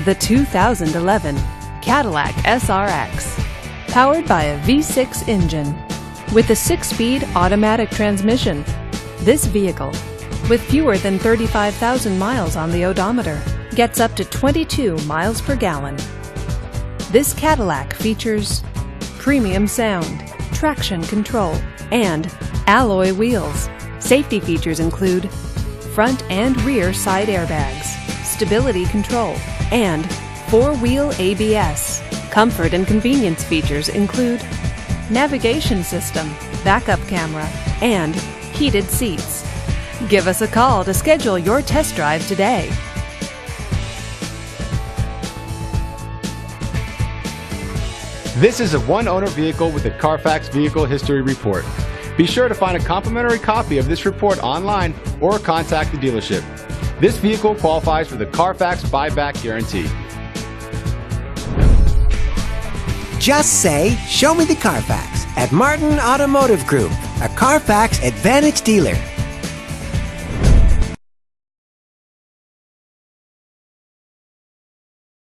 the 2011 Cadillac SRX. Powered by a V6 engine with a 6-speed automatic transmission, this vehicle, with fewer than 35,000 miles on the odometer, gets up to 22 miles per gallon. This Cadillac features premium sound, traction control, and alloy wheels. Safety features include front and rear side airbags, stability control, and 4-wheel ABS. Comfort and convenience features include navigation system, backup camera, and heated seats. Give us a call to schedule your test drive today. This is a one-owner vehicle with a Carfax Vehicle History Report. Be sure to find a complimentary copy of this report online or contact the dealership. This vehicle qualifies for the Carfax buyback guarantee. Just say, "Show me the Carfax" at Martin Automotive Group, a Carfax Advantage dealer.